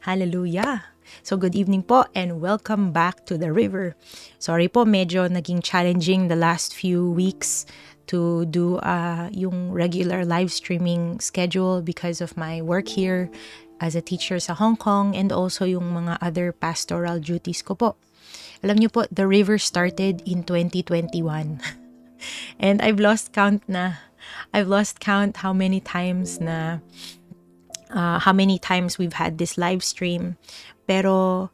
Hallelujah! So good evening po and welcome back to The River. Sorry po, medyo naging challenging the last few weeks to do yung regular live streaming schedule because of my work here as a teacher sa Hong Kong and also yung mga other pastoral duties ko po. Alam niyo po, The River started in 2021 and I've lost count how many times we've had this live stream. Pero,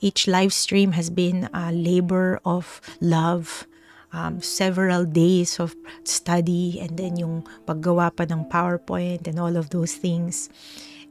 each live stream has been a labor of love, several days of study, and then yung paggawa pa ng PowerPoint and all of those things.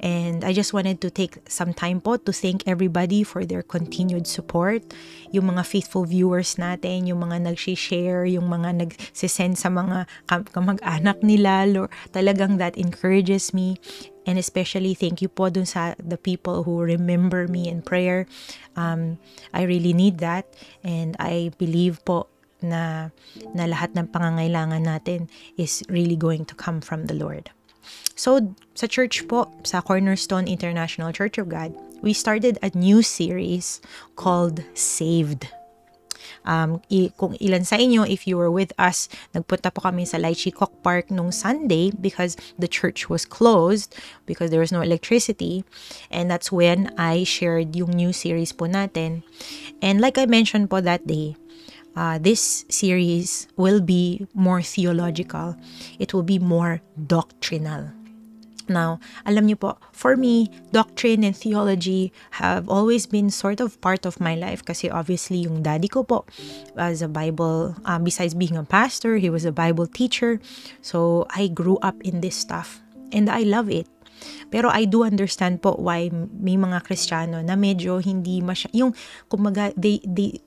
And I just wanted to take some time po to thank everybody for their continued support. Yung mga faithful viewers natin, yung mga nag-share, yung mga nag-send sa mga kamag-anak nila. Talagang that encourages me. And especially thank you po dun sa the people who remember me in prayer. I really need that. And I believe po na lahat ng pangangailangan natin is really going to come from the Lord. So, sa church po, sa Cornerstone International Church of God, we started a new series called Saved. Kung ilan sa inyo, if you were with us, nagpunta po kami sa Lai Chi Kok Park nung Sunday because the church was closed because there was no electricity. And that's when I shared yung new series po natin. And like I mentioned po that day, this series will be more theological. It will be more doctrinal. Now, alam niyo po, for me, doctrine and theology have always been sort of part of my life kasi obviously yung daddy ko po as a Bible, besides being a pastor, he was a Bible teacher. So, I grew up in this stuff and I love it. Pero I do understand po why may mga Kristiyano na medyo hindi yung kumaga, they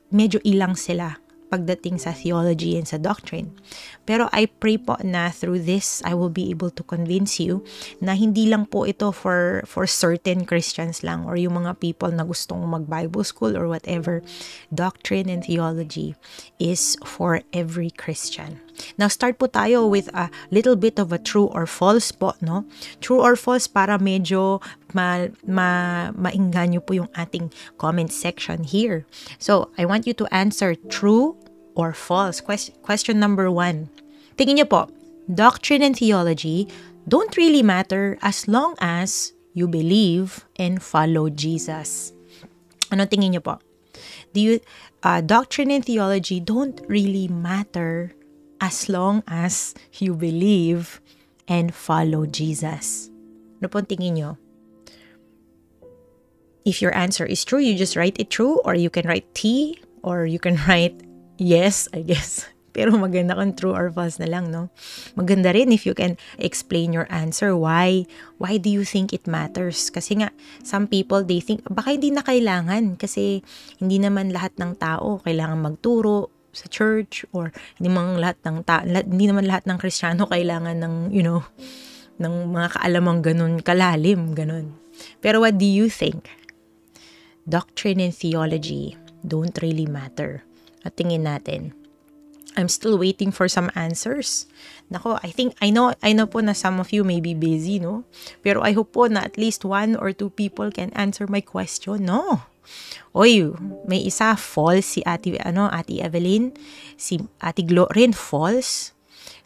medyo ilang sila pagdating sa theology and sa doctrine. Pero I pray po na through this, I will be able to convince you na hindi lang po ito for certain Christians lang or yung mga people na gustong mag-Bible school or whatever. Doctrine and theology is for every Christian. Now, start po tayo with a little bit of a true or false po, no? True or false para medyo mainganyo po yung ating comment section here. So, I want you to answer true or false. Question number 1. Tingin niyo po, doctrine and theology don't really matter as long as you believe and follow Jesus. Ano tingin niyo po? Doctrine and theology don't really matter as long as you believe and follow Jesus. Ano po tingin nyo? If your answer is true, you just write it true, or you can write T, or you can write yes, I guess. Pero maganda kung true or false na lang, no? Maganda rin if you can explain your answer. Why do you think it matters? Kasi nga, some people, they think, baka hindi na kailangan kasi hindi naman lahat ng tao kailangan magturo sa church or hindi naman lahat ng Kristiyano kailangan ng, ng mga kaalamang ganun, kalalim, ganun. Pero what do you think? Doctrine and theology don't really matter. At tingin natin. I'm still waiting for some answers. Nako, I know po na some of you may be busy, no? Pero I hope po na at least 1 or 2 people can answer my question, no? Oy, may isa false si Ate Evelyn, si Ate Glorin false.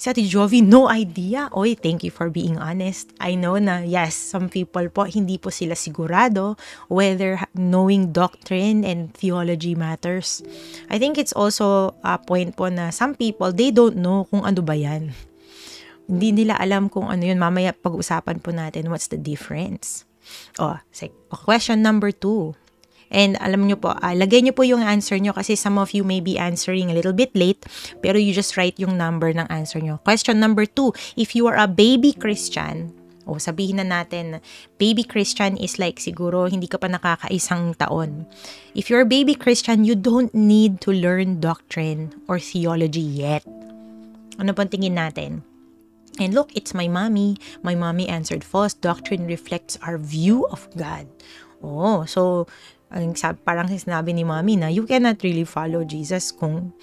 Si Ate Jovi, no idea. Oy, thank you for being honest. I know na, yes, some people po, hindi po sila sigurado whether knowing doctrine and theology matters. I think it's also a point po na some people, they don't know kung ano ba yan. Hindi nila alam kung ano yun. Mamaya pag-usapan po natin what's the difference. Question number 2. And alam nyo po, lagay nyo po yung answer nyo kasi some of you may be answering a little bit late, pero you just write yung number ng answer nyo. Question number 2, if you are a baby Christian, sabihin na natin, baby Christian is like siguro hindi ka pa nakakaisang taon. If you're a baby Christian, you don't need to learn doctrine or theology yet. Ano pong tingin natin? And look, it's my mommy. My mommy answered false. Doctrine reflects our view of God. So parang sinabi ni mommy na you cannot really follow Jesus kung,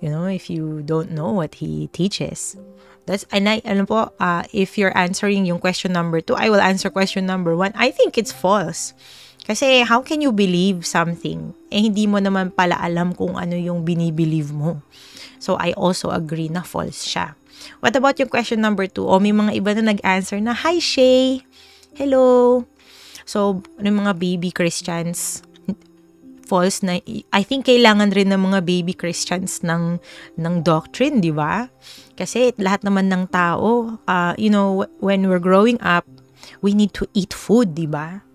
if you don't know what He teaches. If you're answering yung question number 2, I will answer question number 1. I think it's false. Kasi how can you believe something hindi mo naman pala alam kung ano yung binibelieve mo? So I also agree na false siya. What about yung question number 2? May mga iba na nag-answer na, "Hi, Shay! Hello!" So, yung mga baby Christians, false na, I think kailangan rin ng mga baby Christians ng doctrine, di ba? Kasi lahat naman ng tao, when we're growing up, we need to eat food, di ba?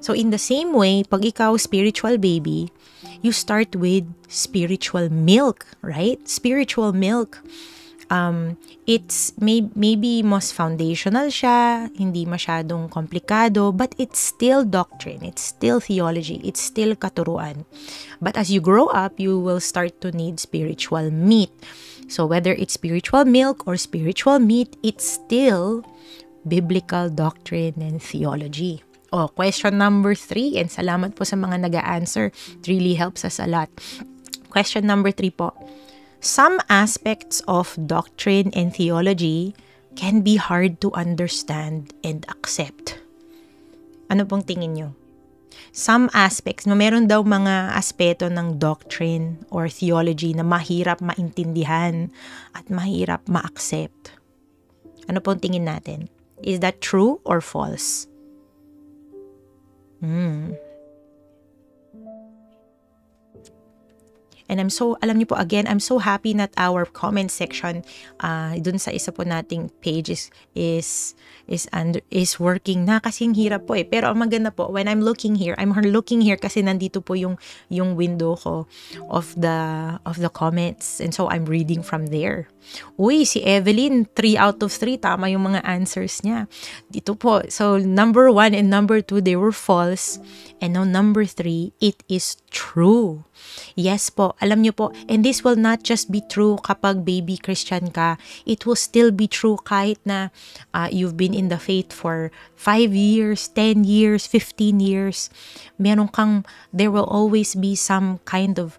So in the same way, pag ikaw spiritual baby, you start with spiritual milk, right? Spiritual milk. It's maybe most foundational siya, hindi masyadong komplikado, but it's still doctrine, it's still theology, it's still katuruan. But as you grow up, you will start to need spiritual meat. So whether it's spiritual milk or spiritual meat, it's still biblical doctrine and theology. Question number 3, and salamat po sa mga nag-a-answer. It really helps us a lot. Question number 3 po. Some aspects of doctrine and theology can be hard to understand and accept. Ano pong tingin nyo? Some aspects, meron daw mga aspeto ng doctrine or theology na mahirap maintindihan at mahirap ma-accept. Ano pong tingin natin? Is that true or false? And alam niyo po, again, I'm so happy that our comment section dun sa isa po nating page is working na, kasi hirap po eh. Pero ang maganda po, when I'm looking here kasi nandito po yung window ko of the comments, and so I'm reading from there. Uy, si Evelyn, 3 out of 3, tama yung mga answers niya. Dito po, so number 1 and number 2, they were false. And now number 3, it is true. Yes po, alam niyo po, and this will not just be true kapag baby Christian ka. It will still be true kahit na you've been in the faith for 5 years, 10 years, 15 years. There will always be some kind of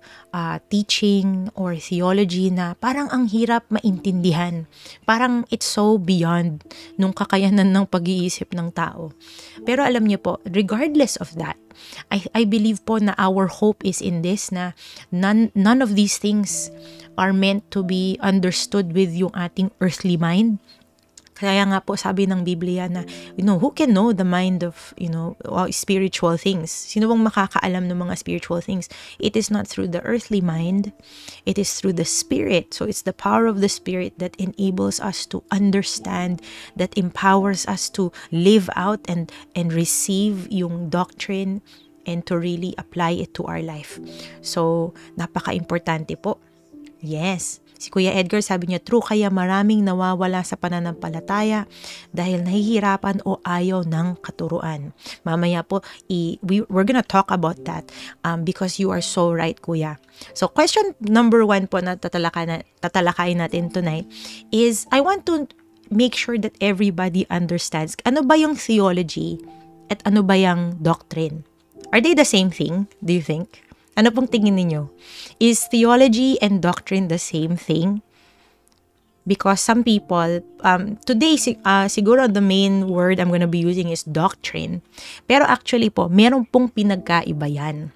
teaching or theology na parang ang hirap maintindihan. Parang it's so beyond nung kakayanan ng pag-iisip ng tao. Pero alam niyo po, regardless of that, I believe po na our hope is in this, na none of these things are meant to be understood with yung ating earthly mind. Kaya nga po sabi ng Biblia na, who can know the mind of, spiritual things? Sino bang makakaalam ng mga spiritual things? It is not through the earthly mind. It is through the Spirit. So it's the power of the Spirit that enables us to understand, that empowers us to live out and receive yung doctrine and to really apply it to our life. So, napaka-importante po. Yes. Si Kuya Edgar sabi niya, true, kaya maraming nawawala sa pananampalataya dahil nahihirapan o ayaw ng katuruan. Mamaya po, we're gonna talk about that because you are so right, Kuya. So question number 1 po na tatalakayin natin tonight is, I want to make sure that everybody understands ano ba yung theology at ano ba yung doctrine. Are they the same thing, do you think? Ano pong tingin ninyo? Is theology and doctrine the same thing? Because some people, today, siguro the main word I'm gonna be using is doctrine. Pero actually po, meron pong pinagkaiba yan.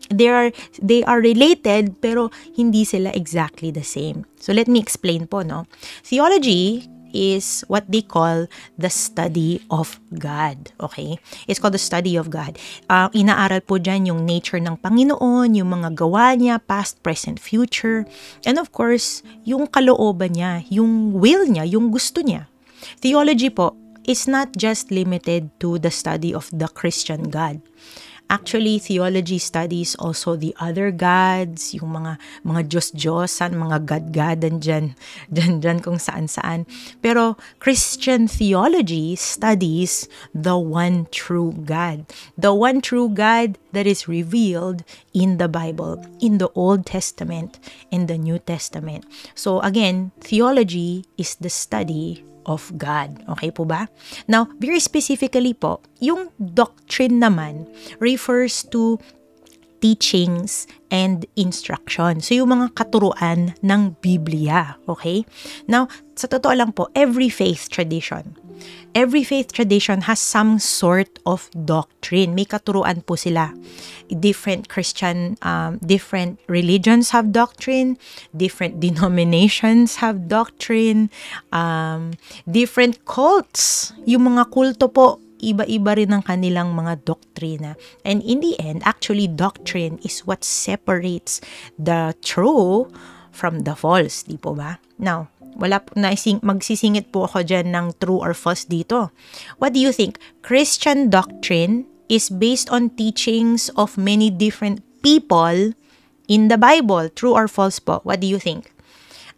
They are related, pero hindi sila exactly the same. So let me explain po, no? Theology is what they call the study of God. Okay? It's called the study of God. Inaaral po dyan yung nature ng Panginoon, yung mga gawa niya, past, present, future. And of course, yung kalooban niya, yung will niya, yung gusto niya. Theology po is not just limited to the study of the Christian God. Actually, theology studies also the other gods, yung mga Diyos-Diyosan, mga God-Godan dyan kung saan-saan. Pero Christian theology studies the one true God. The one true God that is revealed in the Bible, in the Old Testament and the New Testament. So again, theology is the study of God. Okay po ba? Now, very specifically po, yung doctrine naman refers to teachings, and instruction. So, yung mga katuruan ng Biblia. Okay? Now, sa totoo lang po, every faith tradition has some sort of doctrine. May katuruan po sila. Different different religions have doctrine, different denominations have doctrine, different cults. Yung mga kulto po, iba-iba rin ang kanilang mga doktrina. And in the end, actually, doctrine is what separates the true from the false. Di po ba? Now, magsisingit po ako dyan ng true or false dito. What do you think? Christian doctrine is based on teachings of many different people in the Bible. True or false po? What do you think?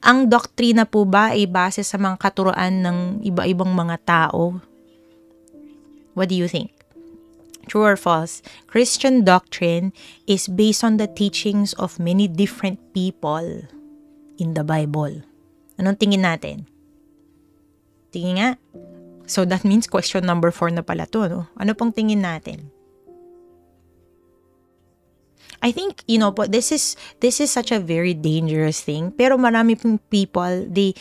Ang doktrina po ba ay base sa mga katuruan ng iba-ibang mga tao? What do you think? True or false? Christian doctrine is based on the teachings of many different people in the Bible. Anong tingin natin? Tingin nga. So that means question number 4 na pala to, no? Ano pong tingin natin? I think, po, this is such a very dangerous thing. Pero marami pong people, they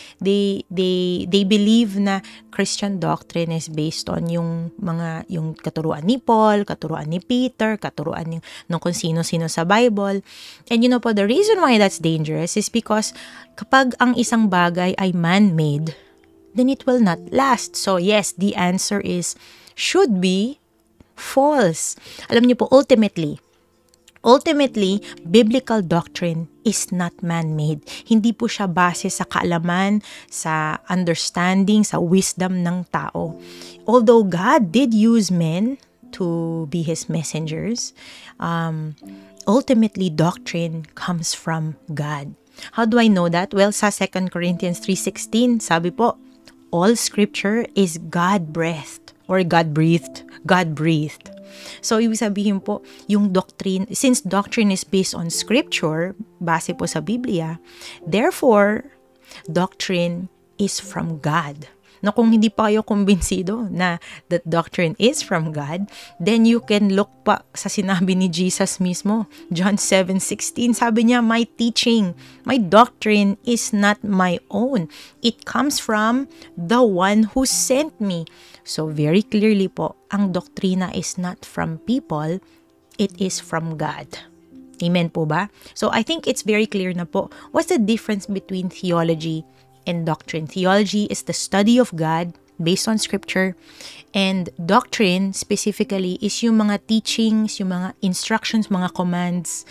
believe na Christian doctrine is based on yung katuruan ni Paul, katuruan ni Peter, katuruan ng kung sino-sino sa Bible. And po, the reason why that's dangerous is because kapag ang isang bagay ay man-made, then it will not last. So yes, the answer should be false. Alam niyo po, Ultimately, biblical doctrine is not man-made. Hindi po siya base sa kaalaman, sa understanding, sa wisdom ng tao. Although God did use men to be His messengers, ultimately doctrine comes from God. How do I know that? Well, sa 2 Corinthians 3:16, sabi po, all scripture is God-breathed or God-breathed. So, ibig sabihin po, yung doctrine, since doctrine is based on scripture, base po sa Biblia, therefore, doctrine is from God. Na kung hindi pa kayo kumbinsido na that doctrine is from God, then you can look pa sa sinabi ni Jesus mismo. John 7:16, sabi niya, my teaching, my doctrine is not my own. It comes from the one who sent me. So very clearly po, ang doktrina is not from people, it is from God. Amen po ba? So I think it's very clear na po, what's the difference between theology and doctrine? Theology is the study of God based on scripture, and doctrine specifically is yung mga teachings, yung mga instructions, mga commands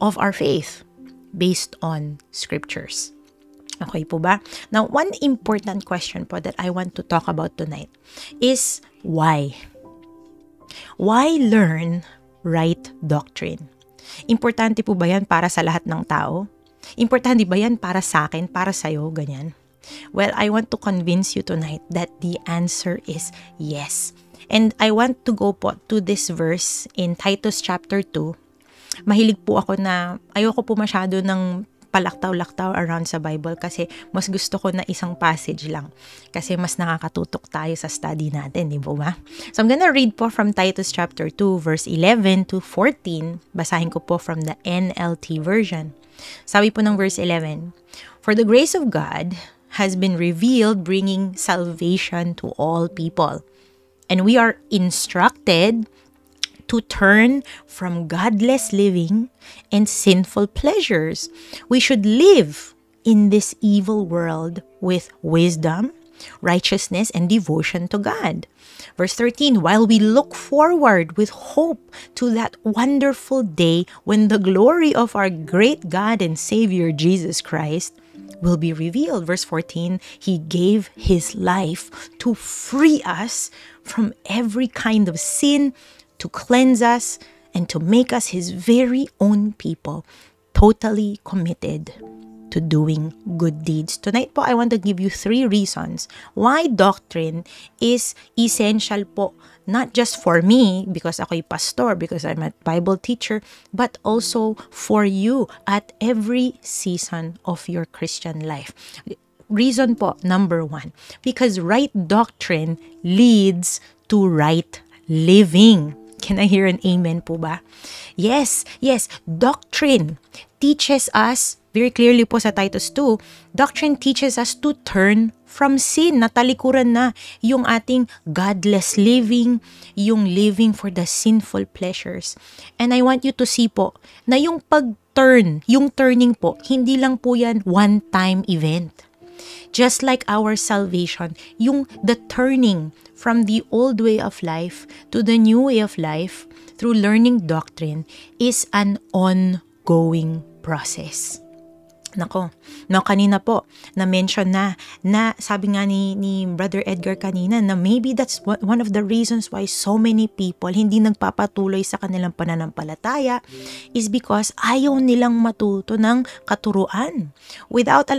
of our faith based on scriptures. Okay po ba? Now, one important question po that I want to talk about tonight is why? Why learn right doctrine? Importante po ba yan para sa lahat ng tao? Importante ba yan para sa akin, para sa'yo, ganyan? Well, I want to convince you tonight that the answer is yes. And I want to go po to this verse in Titus chapter 2. Mahilig po ako na, ayoko po masyado ng palaktaw-laktaw around sa Bible kasi mas gusto ko na isang passage lang kasi mas nakakatutok tayo sa study natin, di ba? So I'm gonna read po from Titus chapter 2 verse 11 to 14. Basahin ko po from the NLT version. Sabi po ng verse 11, for the grace of God has been revealed, bringing salvation to all people. And we are instructed to turn from godless living and sinful pleasures. We should live in this evil world with wisdom, righteousness, and devotion to God. Verse 13, while we look forward with hope to that wonderful day when the glory of our great God and Savior Jesus Christ will be revealed. Verse 14, He gave His life to free us from every kind of sin, to cleanse us, and to make us His very own people, totally committed to doing good deeds. Tonight po, I want to give you 3 reasons why doctrine is essential po, not just for me, because ako'y pastor, because I'm a Bible teacher, but also for you at every season of your Christian life. Reason po, number 1, because right doctrine leads to right living. Can I hear an amen po ba? Yes, yes. Doctrine teaches us, very clearly po sa Titus 2, doctrine teaches us to turn from sin. Natalikuran na yung ating godless living, yung living for the sinful pleasures. And I want you to see po na yung pag-turn, yung turning po, hindi lang po yan one-time event. Just like our salvation, the turning from the old way of life to the new way of life through learning doctrine is an ongoing process. Nako, kanina po, na-mention na sabi nga ni Brother Edgar kanina na maybe that's one of the reasons why so many people hindi nagpapatuloy sa kanilang pananampalataya is because ayaw nilang matuto ng katuruan. Without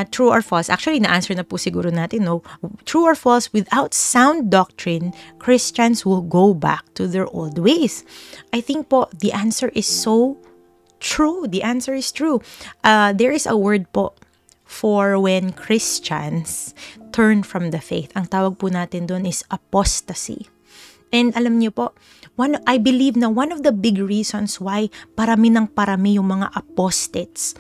true or false, actually na-answer na po siguro natin, no? True or false, without sound doctrine, Christians will go back to their old ways. I think po, the answer is so true. The answer is true. There is a word po for when Christians turn from the faith. Ang tawag po natin doon is apostasy. And alam niyo po, I believe na one of the big reasons why parami yung mga apostates,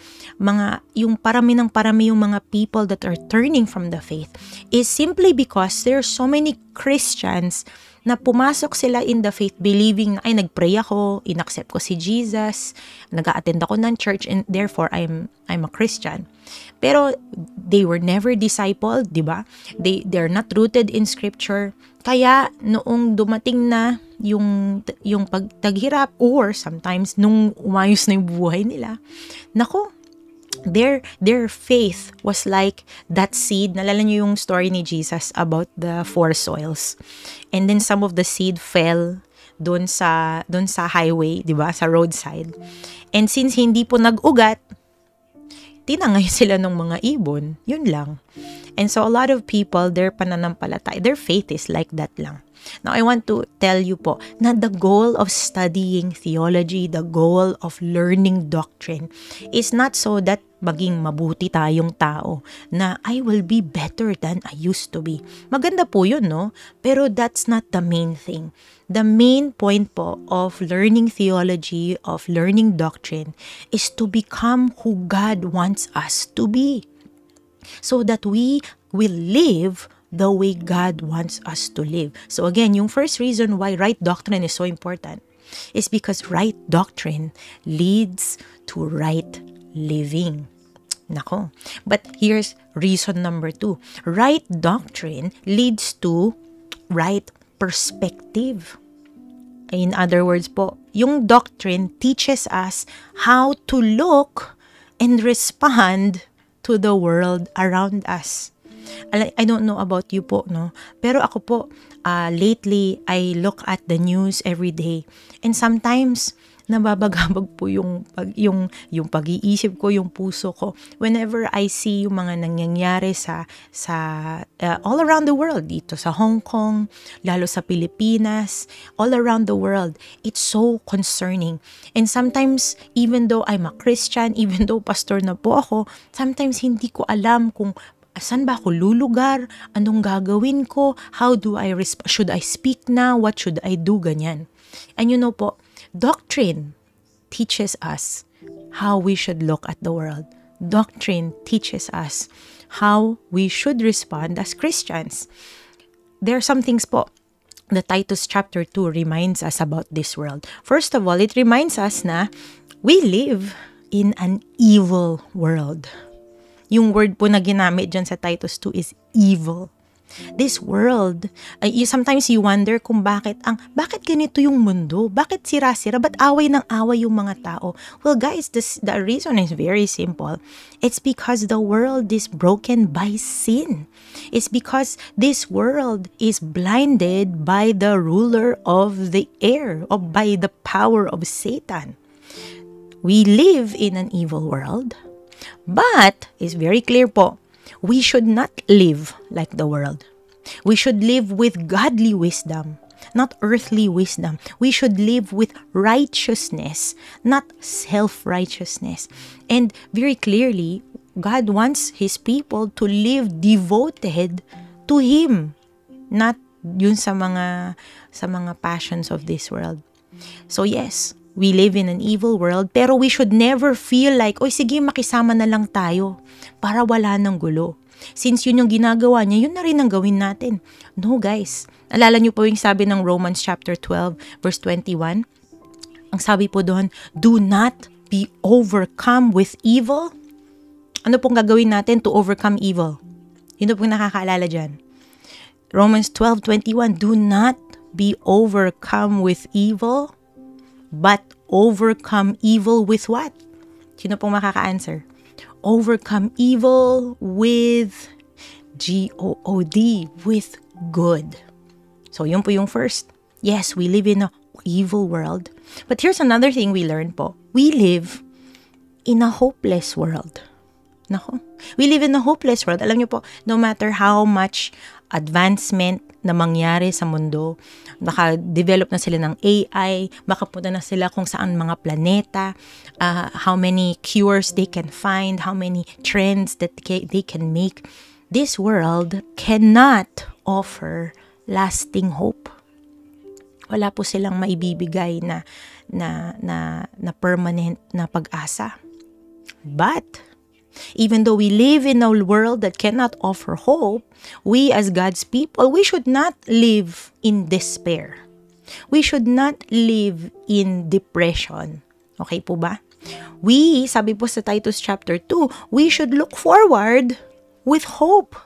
yung mga people that are turning from the faith is simply because there are so many Christians na pumasok sila in the faith believing na, ay, nagpray ako, inaccept ko si Jesus, nag-a-attend ako ng church, and therefore I'm a Christian. Pero they were never discipled, di ba? They're not rooted in scripture. Kaya noong dumating na yung pagtaghirap or sometimes nung umayos na yung buhay nila, nako, their faith was like that seed. Nalala niyo yung story ni Jesus about the 4 soils. And then some of the seed fell doon sa highway, 'di ba? Sa roadside. And since hindi po nag-ugat, tinangay sila ng mga ibon. Yun lang. And so a lot of people, their pananampalataya, their faith is like that lang. Now, I want to tell you po na the goal of studying theology, the goal of learning doctrine is not so that maging mabuti tayong tao na I will be better than I used to be. Maganda po yun, no? Pero that's not the main thing. The main point po of learning theology, of learning doctrine, is to become who God wants us to be. So that we will live the way God wants us to live. So again, yung first reason why right doctrine is so important is because right doctrine leads to right living. Nako. But here's reason number 2. Right doctrine leads to right perspective. In other words po, yung doctrine teaches us how to look and respond to the world around us. I don't know about you po, no? Pero ako po, lately, I look at the news every day. And sometimes, nababagabag po yung pag-iisip ko, yung puso ko. Whenever I see yung mga nangyayari sa all around the world, dito sa Hong Kong, lalo sa Pilipinas, all around the world, it's so concerning. And sometimes, even though I'm a Christian, even though pastor na po ako, sometimes hindi ko alam kung saan ba ako lulugar? Anong gagawin ko? How do I respond? Should I speak now? What should I do? Ganyan. And you know po, doctrine teaches us how we should look at the world. Doctrine teaches us how we should respond as Christians. There are some things po the Titus chapter 2 reminds us about this world. First of all, it reminds us na we live in an evil world. Yung word po na ginamit dyan sa Titus 2 is evil. This world, sometimes you wonder kung bakit ganito yung mundo? Bakit sira-sira? Ba't away ng away yung mga tao? Well guys, the reason is very simple. It's because the world is broken by sin. It's because this world is blinded by the ruler of the air, or by the power of Satan. We live in an evil world. But, it's very clear po, we should not live like the world. We should live with godly wisdom, not earthly wisdom. We should live with righteousness, not self-righteousness. And very clearly, God wants His people to live devoted to Him, not yun sa mga passions of this world. So yes, we live in an evil world, pero we should never feel like, oy sige, makisama na lang tayo para wala ng gulo. Since yun yung ginagawa niya, yun na rin ang gawin natin. No guys, alala niyo po yung sabi ng Romans chapter 12 verse 21? Ang sabi po doon, do not be overcome with evil. Ano pong gagawin natin to overcome evil? Yun pong nakakaalala dyan. Romans 12:21, do not be overcome with evil, but overcome evil with what? Sino pong makaka-answer? Overcome evil with G-O-O-D, with good. So, yun po yung first. Yes, we live in a evil world. But here's another thing we learn po. We live in a hopeless world. Nako. We live in a hopeless world. Alam niyo po, no matter how much advancement na mangyari sa mundo, maka-develop na sila ng AI, makapunta na sila kung saan mga planeta, how many cures they can find, how many trends that they can make. This world cannot offer lasting hope. Wala po silang maibibigay na permanent na pag-asa. But even though we live in a world that cannot offer hope, we as God's people, we should not live in despair. We should not live in depression. Okay po ba? We, sabi po sa Titus chapter 2, we should look forward with hope.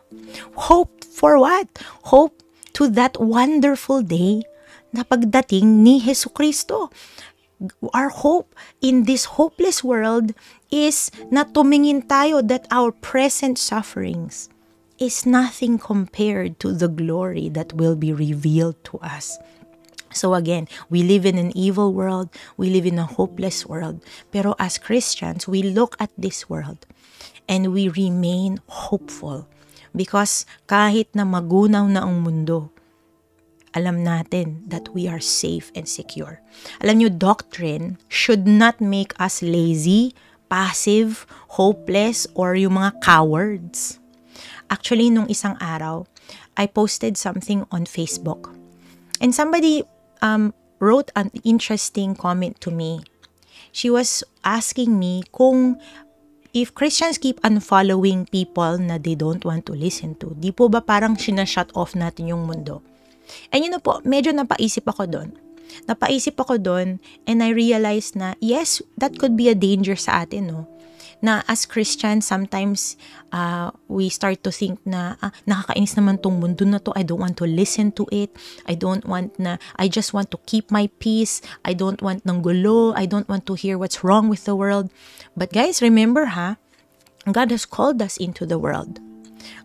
Hope for what? Hope to that wonderful day na pagdating ni Jesucristo. Our hope in this hopeless world is na tumingin tayo that our present sufferings is nothing compared to the glory that will be revealed to us. So again, we live in an evil world, we live in a hopeless world. Pero as Christians, we look at this world and we remain hopeful. Because kahit na magunaw na ang mundo, alam natin that we are safe and secure. Alam nyo, doctrine should not make us lazy, passive, hopeless, or yung mga cowards. Actually, nung isang araw, I posted something on Facebook. And somebody wrote an interesting comment to me. She was asking me kung if Christians keep unfollowing people na they don't want to listen to, di po ba parang sinashut off natin yung mundo? And yun na po, medyo napaisip ako doon. And I realized na, yes, that could be a danger sa atin, no? Na as Christians, sometimes we start to think na, nakakainis naman tong mundo na to, I don't want to listen to it, I just want to keep my peace, I don't want ng gulo, I don't want to hear what's wrong with the world. But guys, remember God has called us into the world.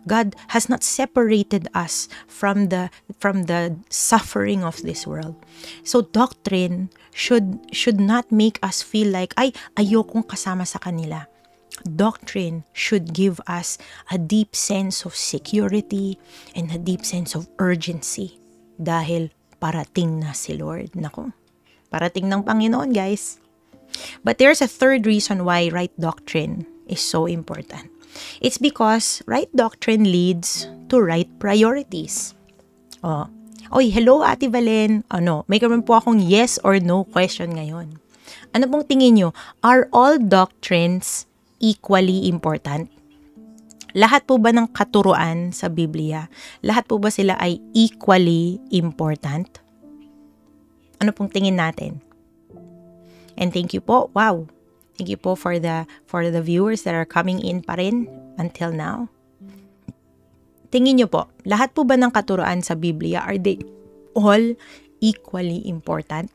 God has not separated us from the suffering of this world. So doctrine should not make us feel like, ayokong kasama sa kanila. Doctrine should give us a deep sense of security and a deep sense of urgency dahil parating na si Lord. Nako, parating ng Panginoon, guys. But there's a third reason why right doctrine is so important. It's because right doctrine leads to right priorities. Oy, hello Ate Valen. May karoon po akong yes or no question ngayon. Ano pong tingin nyo? Are all doctrines equally important? Lahat po ba ng katuruan sa Biblia, lahat po ba sila ay equally important? Ano pong tingin natin? And thank you po. Wow. Thank you po for the viewers that are coming in pa rin until now. Tingin nyo po, lahat po ba ng katuruan sa Biblia, are they all equally important?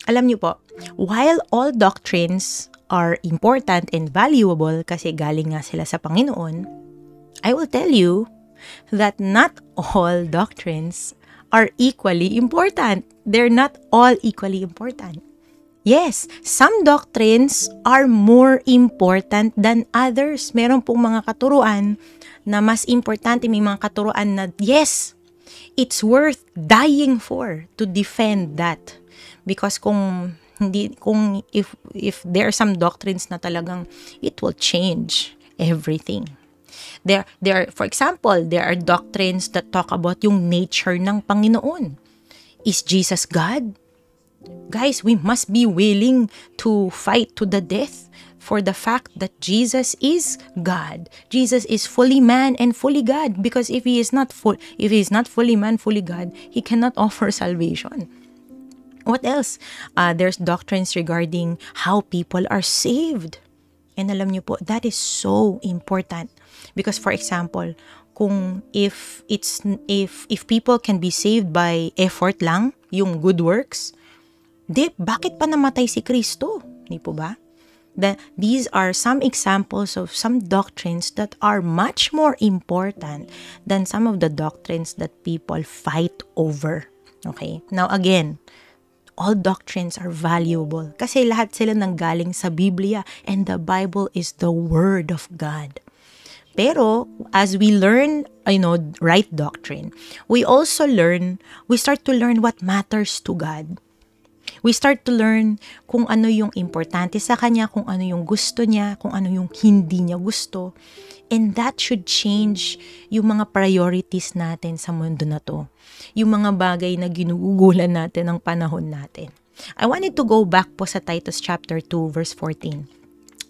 Alam nyo po, while all doctrines are important and valuable kasi galing nga sila sa Panginoon, I will tell you that not all doctrines are equally important. They're not all equally important. Yes, some doctrines are more important than others. Meron pong mga katuruan na mas importante, may mga katuruan na yes, it's worth dying for to defend that. Because if there are some doctrines na talagang it will change everything. For example, there are doctrines that talk about yung nature ng Panginoon. Is Jesus God? Guys, we must be willing to fight to the death for the fact that Jesus is God. Jesus is fully man and fully God, because if he is not fully man, fully God, he cannot offer salvation. What else? There's doctrines regarding how people are saved. And alam niyo po, that is so important. Because for example, kung if people can be saved by effort lang, yung good works, bakit pa namatay si Kristo? Di po ba? These are some examples of some doctrines that are much more important than some of the doctrines that people fight over. Okay? Now again, all doctrines are valuable kasi lahat sila nanggaling sa Biblia, and the Bible is the Word of God. Pero as we learn, right doctrine, we start to learn what matters to God. We start to learn kung ano yung importante sa Kanya, kung ano yung gusto niya, kung ano yung hindi niya gusto. And that should change yung mga priorities natin sa mundo na to. Yung mga bagay na ginugugulan natin ng panahon natin. I wanted to go back po sa Titus chapter 2 verse 14.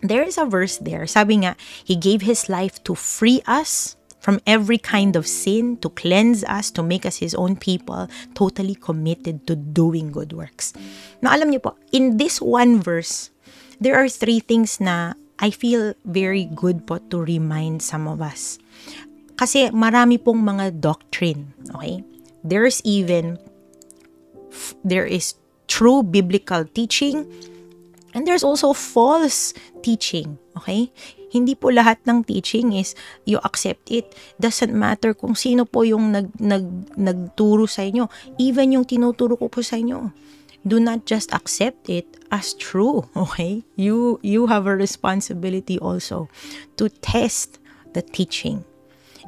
There is a verse there. Sabi nga, He gave His life to free us from every kind of sin, to cleanse us, to make us His own people, totally committed to doing good works. Now, alam niyo po, in this one verse, there are 3 things na I feel very good po to remind some of us. Kasi marami pong mga doctrine, okay? There is true biblical teaching, and there's also false teaching, okay? Hindi po lahat ng teaching is you accept it. Doesn't matter kung sino po yung nagturo sa inyo. Even yung tinuturo ko po sa inyo. Do not just accept it as true, okay? You have a responsibility also to test the teaching.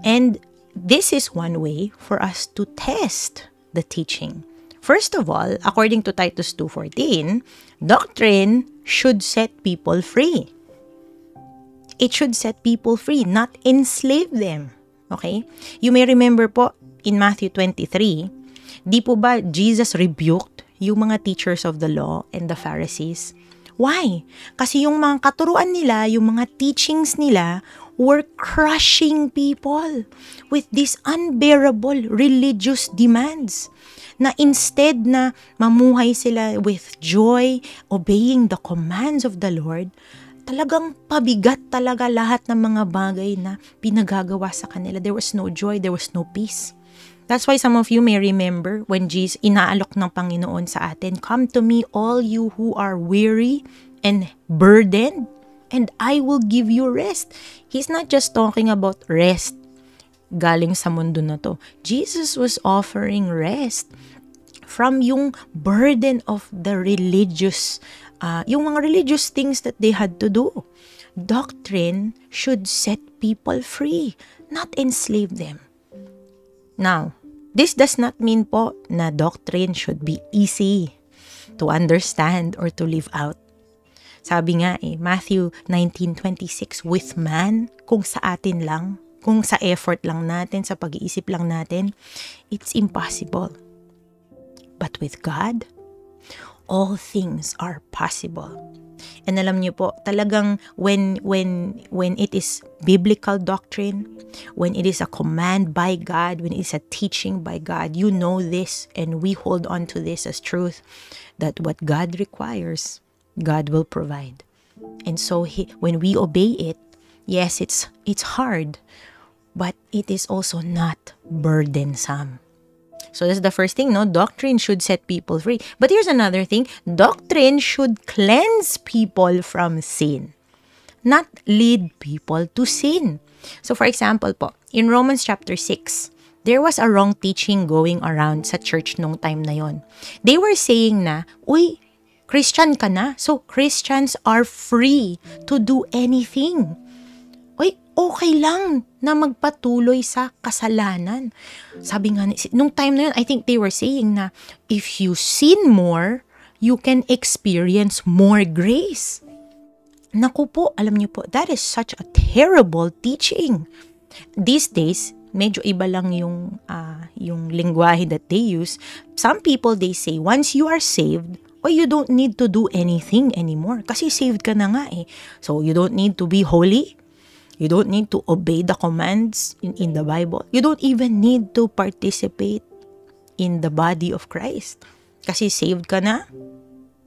And this is one way for us to test the teaching. First of all, according to Titus 2:14, doctrine should set people free. It should set people free, not enslave them. Okay? You may remember po, in Matthew 23, di po ba Jesus rebuked yung mga teachers of the law and the Pharisees? Why? Kasi yung mga katuruan nila, yung mga teachings nila, were crushing people with these unbearable religious demands. Na instead na mamuhay sila with joy, obeying the commands of the Lord, talagang pabigat talaga lahat ng mga bagay na pinagagawa sa kanila. There was no joy, there was no peace. That's why some of you may remember when Jesus inaalok ng Panginoon sa atin, "Come to me all you who are weary and burdened, and I will give you rest." He's not just talking about rest galing sa mundo na to. Jesus was offering rest from yung burden of the religious yung mga religious things that they had to do. Doctrine should set people free, not enslave them. Now, this does not mean po na doctrine should be easy to understand or to live out. Sabi nga Matthew 19:26, with man, kung sa atin lang, kung sa effort lang natin, sa pag-iisip lang natin, it's impossible. But with God, all things are possible. And alam niyo po, talagang when it is biblical doctrine, when it is a command by God, when it is a teaching by God, you know this, and we hold on to this as truth, that what God requires, God will provide. And so when we obey it, yes, it's hard, but it is also not burdensome. So that's the first thing, no? Doctrine should set people free. But here's another thing. Doctrine should cleanse people from sin, not lead people to sin. So for example po, in Romans chapter 6, there was a wrong teaching going around sa church nung time na yon. They were saying na, uy, Christian ka na, so Christians are free to do anything. Uy, okay lang na magpatuloy sa kasalanan. Sabi nga, nung time na yun, I think they were saying na, if you sin more, you can experience more grace. Naku po, alam niyo po, that is such a terrible teaching. These days, medyo iba lang yung lengguwahe that they use. Some people, they say, once you are saved, you don't need to do anything anymore. Kasi saved ka na nga eh. So, you don't need to be holy. You don't need to obey the commands in the Bible. You don't even need to participate in the body of Christ. Kasi saved ka na,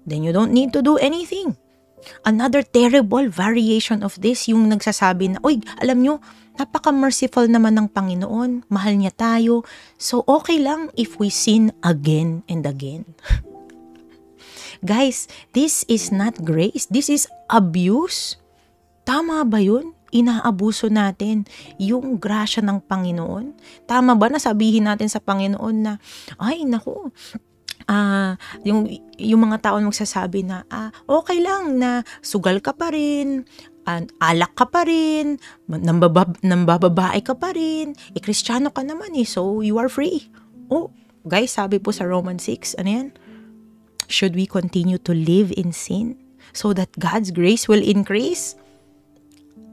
then you don't need to do anything. Another terrible variation of this, yung nagsasabi na, alam nyo, napaka-merciful naman ng Panginoon, mahal niya tayo, so okay lang if we sin again and again. Guys, this is not grace, this is abuse. Tama ba yun? Inaabuso natin yung grasya ng Panginoon? Tama ba na sabihin natin sa Panginoon na, ay naku, yung mga tao magsasabi na, okay lang na sugal ka pa rin, alak ka pa rin, nambababae ka pa rin, Kristiyano ka naman so you are free. Guys, sabi po sa Romans 6, ano yan? Should we continue to live in sin so that God's grace will increase?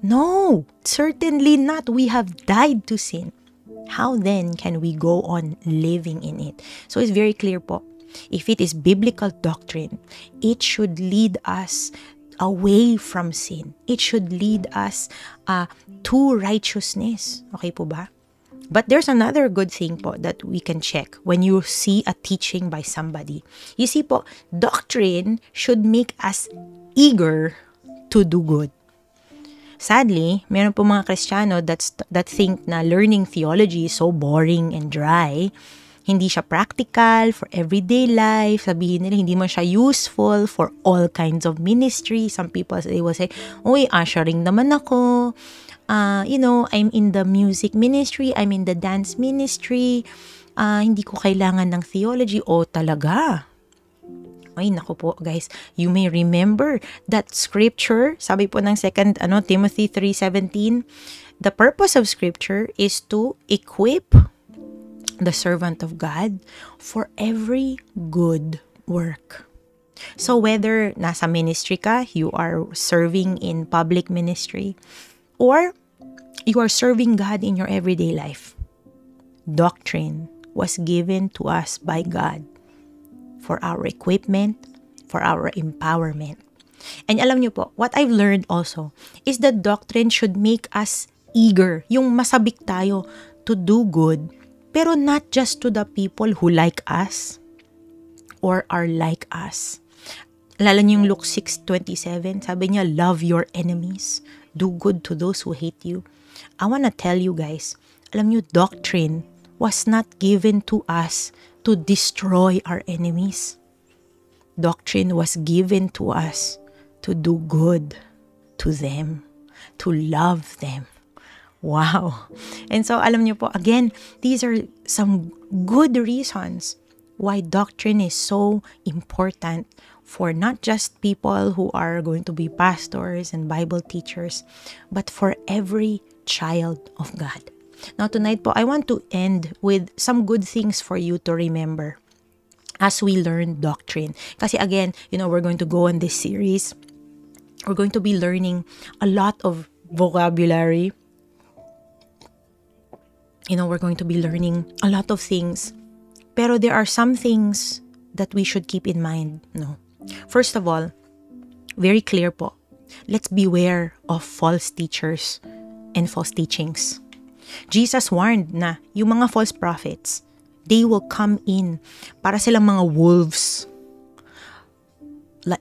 No, certainly not. We have died to sin. How then can we go on living in it? So it's very clear po. If it is biblical doctrine, it should lead us away from sin. It should lead us to righteousness. Okay po ba? But there's another good thing po that we can check when you see a teaching by somebody. You see po, doctrine should make us eager to do good. Sadly, meron po mga Kristiyano that think na learning theology is so boring and dry. Hindi siya practical for everyday life. Sabihin nila, hindi man siya useful for all kinds of ministry. Some people, they will say, ushering naman ako. I'm in the music ministry. I'm in the dance ministry. Hindi ko kailangan ng theology. Talaga? Ay, naku po, guys. You may remember that scripture, sabi po ng 2 Timothy 3:17, the purpose of scripture is to equip the servant of God for every good work. So whether nasa ministry ka, you are serving in public ministry, or you are serving God in your everyday life, doctrine was given to us by God for our equipment, for our empowerment. And alam niyo po, what I've learned also is that doctrine should make us eager, yung masabik tayo to do good, pero not just to the people who like us or are like us. Alala niyo yung Luke 6:27, sabi niya, love your enemies, do good to those who hate you. I wanna tell you guys, alam niyo, doctrine was not given to us to destroy our enemies. Doctrine was given to us to do good to them, to love them. Wow. And so, alam niyo po, again, these are some good reasons why doctrine is so important for not just people who are going to be pastors and Bible teachers, but for every child of God. Now tonight po, I want to end with some good things for you to remember as we learn doctrine. Kasi again, we're going to go on this series. We're going to be learning a lot of vocabulary. We're going to be learning a lot of things. Pero there are some things that we should keep in mind. No. First of all, very clear po, let's beware of false teachers and false teachings. Jesus warned na yung mga false prophets, they will come in para silang mga wolves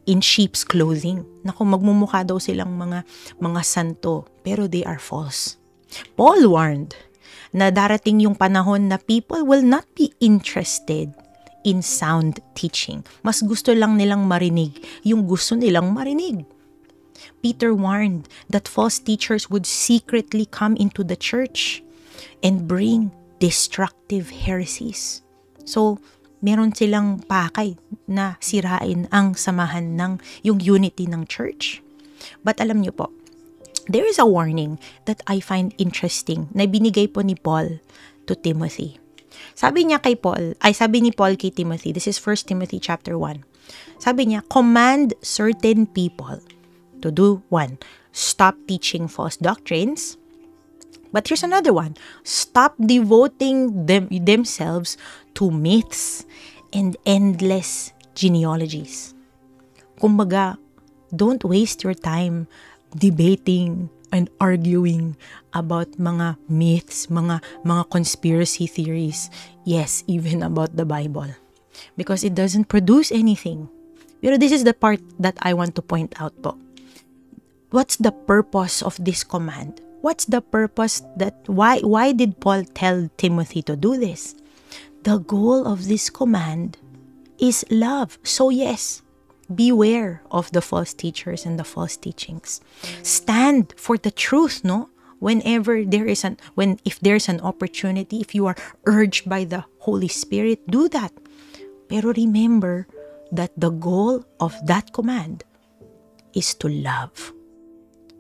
in sheep's clothing. Naku, magmumukha daw silang mga santo, pero they are false. Paul warned na darating yung panahon na people will not be interested in sound teaching. Mas gusto lang nilang marinig yung gusto nilang marinig. Peter warned that false teachers would secretly come into the church and bring destructive heresies. So, meron silang pakay na sirain ang samahan ng yung unity ng church. But alam niyo po, there is a warning that I find interesting na binigay po ni Paul to Timothy. Sabi ni Paul kay Timothy, this is 1 Timothy chapter 1. Sabi niya, command certain people to do 1, stop teaching false doctrines. But here's another one. Stop devoting themselves to myths and endless genealogies. Kumbaga, don't waste your time debating and arguing about mga myths, mga conspiracy theories. Yes, even about the Bible. Because it doesn't produce anything. Pero this is the part that I want to point out po. What's the purpose of this command? What's the purpose that why did Paul tell Timothy to do this? The goal of this command is love. So yes, beware of the false teachers and the false teachings. Stand for the truth, no? Whenever if there's an opportunity, if you are urged by the Holy Spirit, do that. Pero remember that the goal of that command is to love.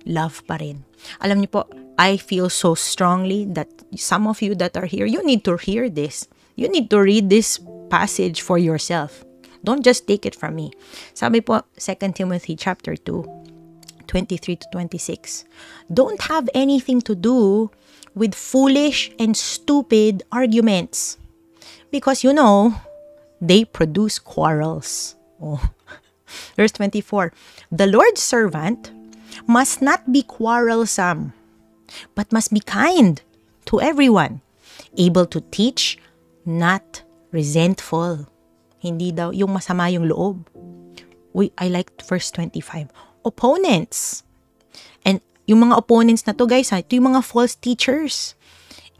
Love pa rin. Alam niyo po, I feel so strongly that some of you that are here, you need to hear this. You need to read this passage for yourself. Don't just take it from me. Sabi po, 2 Timothy chapter 2, 23 to 26. Don't have anything to do with foolish and stupid arguments. Because they produce quarrels. Oh. Verse 24. The Lord's servant must not be quarrelsome, but must be kind to everyone, able to teach, not resentful. Hindi daw yung masama yung loob. I like verse 25. Opponents. And yung mga opponents na to, guys, ito yung mga false teachers.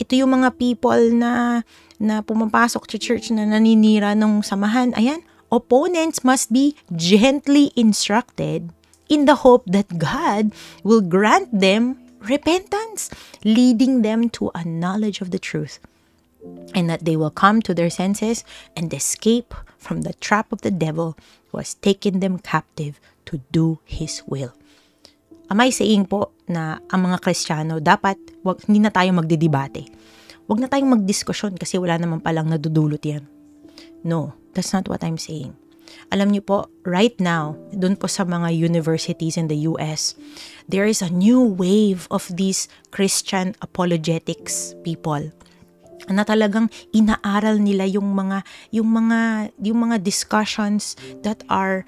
Ito yung mga people na pumapasok sa church na naninira ng samahan. Ayan, opponents must be gently instructed in the hope that God will grant them repentance, leading them to a knowledge of the truth, and that they will come to their senses and escape from the trap of the devil who has taken them captive to do His will. Am I saying po na ang mga Kristiyano dapat hindi na tayo magdedebate? Wag na tayong magdiskusyon kasi wala naman palang nadudulot yan. No, that's not what I'm saying. Alam niyo po, right now, dun po sa mga universities in the US, there is a new wave of these Christian apologetics people na talagang inaaral nila yung mga discussions that are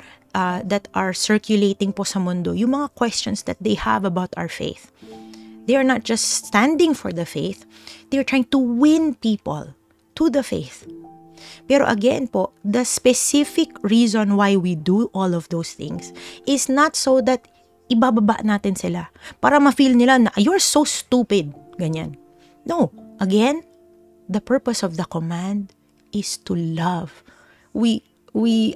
circulating po sa mundo, yung mga questions that they have about our faith. They are not just standing for the faith, they are trying to win people to the faith. Pero again po, the specific reason why we do all of those things is not so that ibababa natin sila para ma-feel nila na you're so stupid, ganyan. No, again, the purpose of the command is to love. We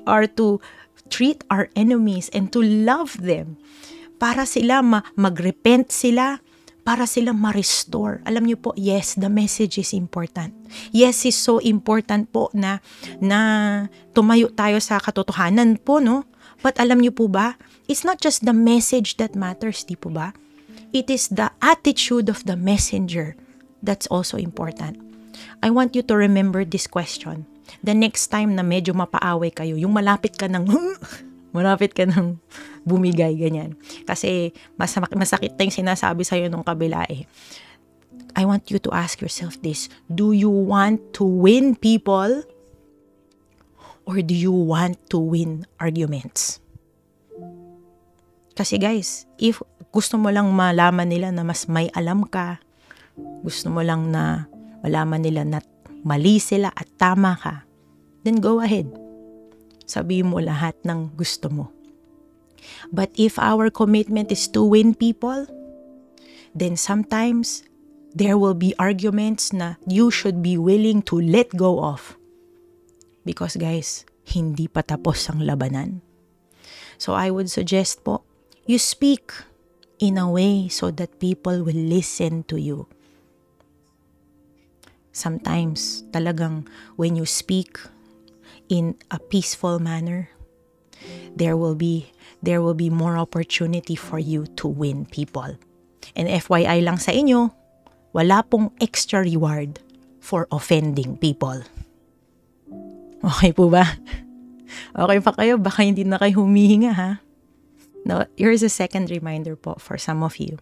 are to treat our enemies and to love them para sila magrepent sila, para sila ma-restore. Alam niyo po, yes, the message is important. Yes, it's so important po na tumayo tayo sa katotohanan po, no? But alam niyo po ba, it's not just the message that matters, di po ba? It is the attitude of the messenger that's also important. I want you to remember this question. The next time na medyo mapaaway kayo, yung malapit ka ng bumigay, ganyan. Kasi masakit na yung sinasabi sa'yo nung kabila eh. I want you to ask yourself this. Do you want to win people? Or do you want to win arguments? Kasi guys, if gusto mo lang malaman nila na mas may alam ka, gusto mo lang na malaman nila na mali sila at tama ka, then go ahead. Sabihin mo lahat ng gusto mo. But if our commitment is to win people, then sometimes there will be arguments na you should be willing to let go of. Because guys, hindi pa tapos ang labanan. So I would suggest po, you speak in a way so that people will listen to you. Sometimes talagang when you speak in a peaceful manner, there will be more opportunity for you to win people. And FYI lang sa inyo, wala pong extra reward for offending people. Okay po ba? Okay pa kayo? Baka hindi na kayo humihinga, ha? Now, here's a second reminder po for some of you.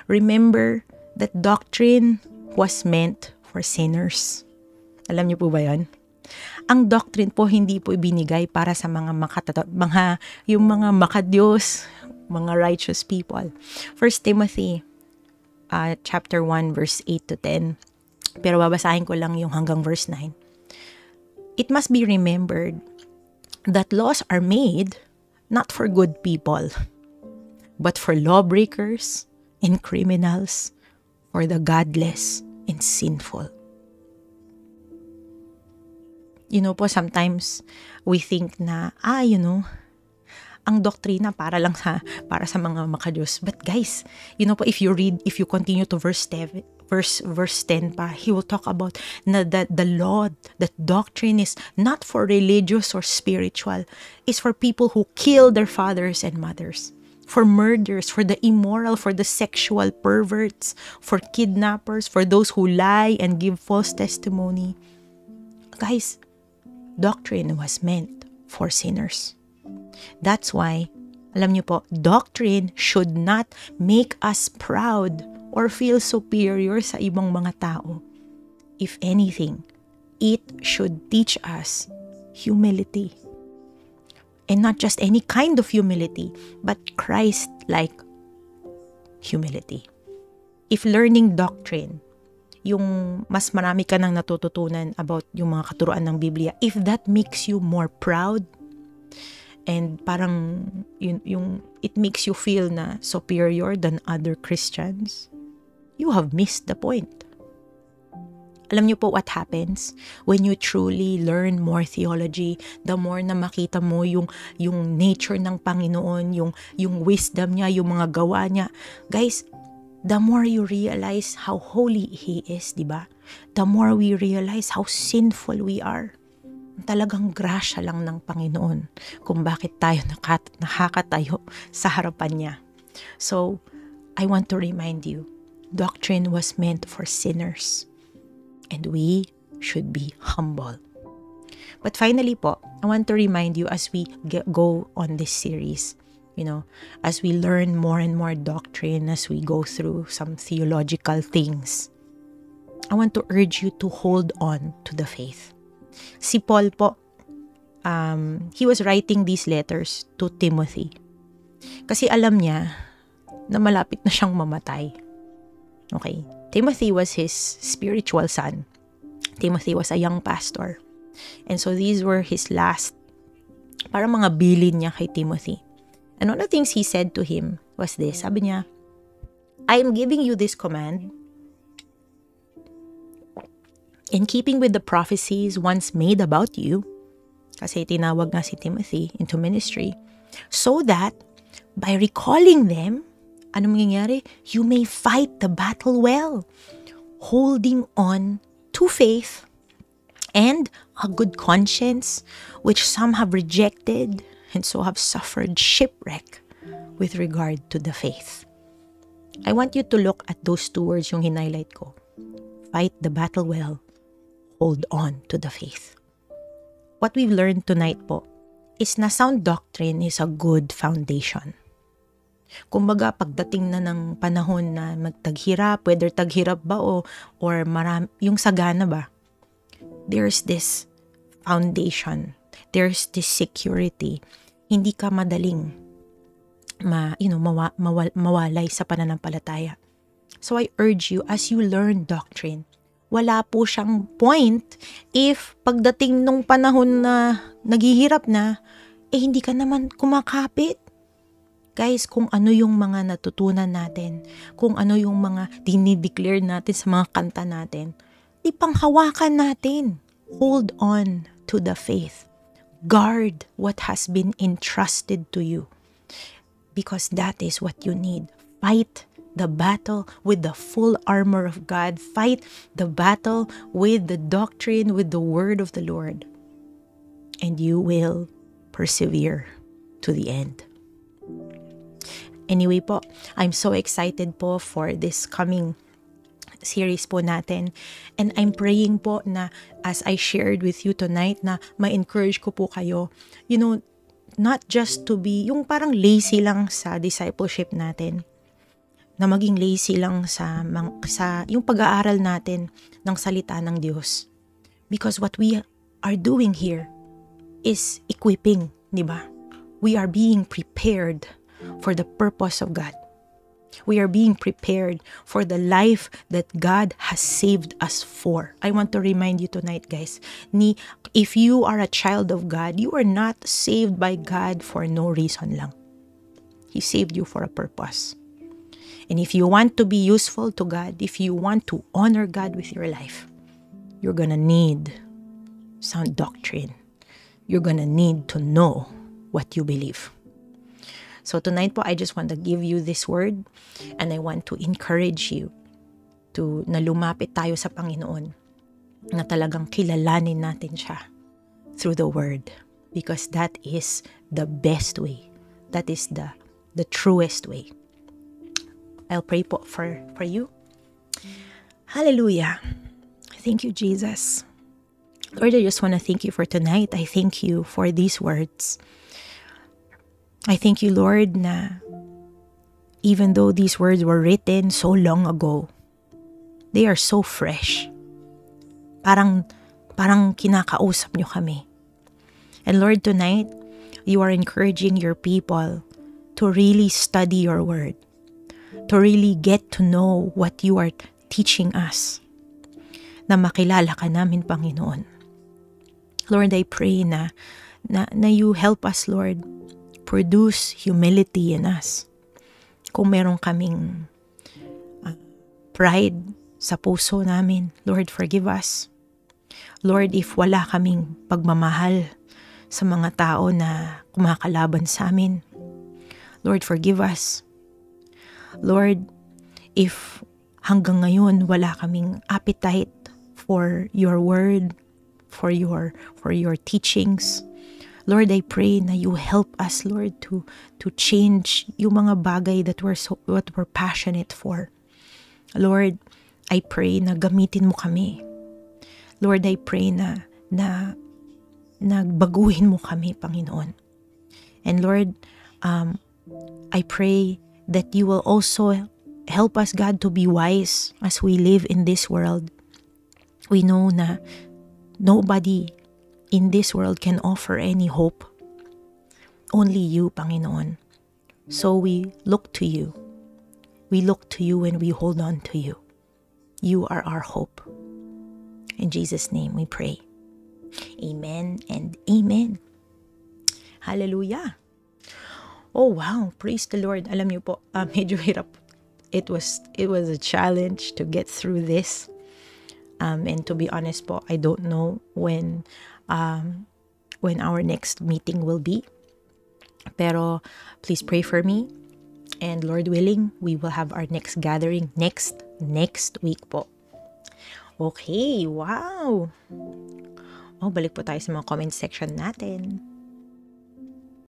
Remember that doctrine was meant for sinners. Alam niyo po ba yan? Ang doctrine po hindi po ibinigay para sa mga mga makadiyos, mga righteous people. 1 Timothy chapter 1 verse 8 to 10. Pero babasahin ko lang yung hanggang verse 9. It must be remembered that laws are made not for good people, but for lawbreakers and criminals, for the godless and sinful. You know po, sometimes we think na, ang doktrina para sa mga makadiyos. But guys, po, if you continue to verse 10 pa, he will talk about that the law, that doctrine is not for religious or spiritual. It's for people who kill their fathers and mothers, for murderers, for the immoral, for the sexual perverts, for kidnappers, for those who lie and give false testimony. Guys, doctrine was meant for sinners. That's why, alam niyo po, doctrine should not make us proud or feel superior sa ibang mga tao. If anything, it should teach us humility. And not just any kind of humility, but Christ-like humility. If learning doctrine, yung mas marami ka nang natututunan about yung mga katuruan ng Biblia, if that makes you more proud, and parang it makes you feel na superior than other Christians, you have missed the point. Alam niyo po what happens when you truly learn more theology, the more na makita mo yung nature ng Panginoon, yung wisdom niya, yung mga gawa niya. Guys, the more you realize how holy He is, di ba? The more we realize how sinful we are. Talagang grasya lang ng Panginoon kung bakit tayo nakakatayo sa harapan niya. So, I want to remind you, doctrine was meant for sinners. And we should be humble. But finally po, I want to remind you as we go on this series, as we learn more and more doctrine, as we go through some theological things, I want to urge you to hold on to the faith. Si Paul po, he was writing these letters to Timothy. Kasi alam niya na malapit na siyang mamatay. Okay? Timothy was his spiritual son. Timothy was a young pastor. And so these were his last, parang mga bilin niya kay Timothy. And one of the things he said to him was this. Sabi niya, I am giving you this command in keeping with the prophecies once made about you, kasi tinawag nga si Timothy into ministry, so that by recalling them, ano mangyayari? You may fight the battle well, holding on to faith and a good conscience, which some have rejected and so have suffered shipwreck with regard to the faith. I want you to look at those two words yung hinighlight ko. Fight the battle well, hold on to the faith. What we've learned tonight po is na sound doctrine is a good foundation. Kumbaga, pagdating na ng panahon na magtaghirap, whether taghirap ba or marami, yung sagana ba, there's this foundation, there's this security. Hindi ka madaling mawalay sa pananampalataya. So I urge you, as you learn doctrine, wala po siyang point if pagdating nung panahon na naghihirap na, hindi ka naman kumakapit. Guys, kung ano yung mga natutunan natin, kung ano yung mga dinideclare natin sa mga kanta natin, ipanghawakan natin. Hold on to the faith. Guard what has been entrusted to you. Because that is what you need. Fight the battle with the full armor of God. Fight the battle with the doctrine, with the word of the Lord. And you will persevere to the end. Anyway po, I'm so excited po for this coming series po natin. And I'm praying po na as I shared with you tonight na ma-encourage ko po kayo, not just to be yung parang lazy lang sa discipleship natin. na maging lazy lang sa yung pag-aaral natin ng salita ng Diyos. Because what we are doing here is equipping, di ba? We are being prepared for the purpose of God. We are being prepared for the life that God has saved us for. I want to remind you tonight, guys, if you are a child of God, you are not saved by God for no reason lang. He saved you for a purpose. And if you want to be useful to God, if you want to honor God with your life, you're gonna need sound doctrine. You're gonna need to know what you believe. So tonight po, I just want to give you this word and I want to encourage you na lumapit tayo sa Panginoon, na talagang kilalanin natin siya through the word, because that is the best way. That is the truest way. I'll pray po for you. Hallelujah. Thank you, Jesus. Lord, I just want to thank you for tonight. I thank you for these words. I thank you, Lord, na even though these words were written so long ago, they are so fresh. Parang kinakausap nyo kami. And Lord, tonight, you are encouraging your people to really study your word, to really get to know what you are teaching us, na makilala ka namin, Panginoon. Lord, I pray na you help us, Lord, produce humility in us. Kung meron kaming pride sa puso namin, Lord, forgive us. Lord, if wala kaming pagmamahal sa mga tao na kumakalaban sa amin, Lord, forgive us. Lord, if hanggang ngayon wala kaming appetite for your word, for your teachings, Lord, I pray na you help us, Lord, to change yung mga bagay that we're passionate for. Lord, I pray na gamitin mo kami. Lord, I pray na baguhin mo kami, Panginoon. And Lord, I pray that you will also help us, God, to be wise as we live in this world. We know na nobody in this world can offer any hope. Only you, Panginoon. So we look to you. We look to you and we hold on to you. You are our hope. In Jesus' name we pray. Amen and amen. Hallelujah. Oh wow, praise the Lord. Alam niyo po, medyo hirap. It was a challenge to get through this. And to be honest po, I don't know when our next meeting will be. Pero please pray for me. And Lord willing, we will have our next gathering next week po. Okay, wow. Oh, balik po tayo sa mga comment section natin.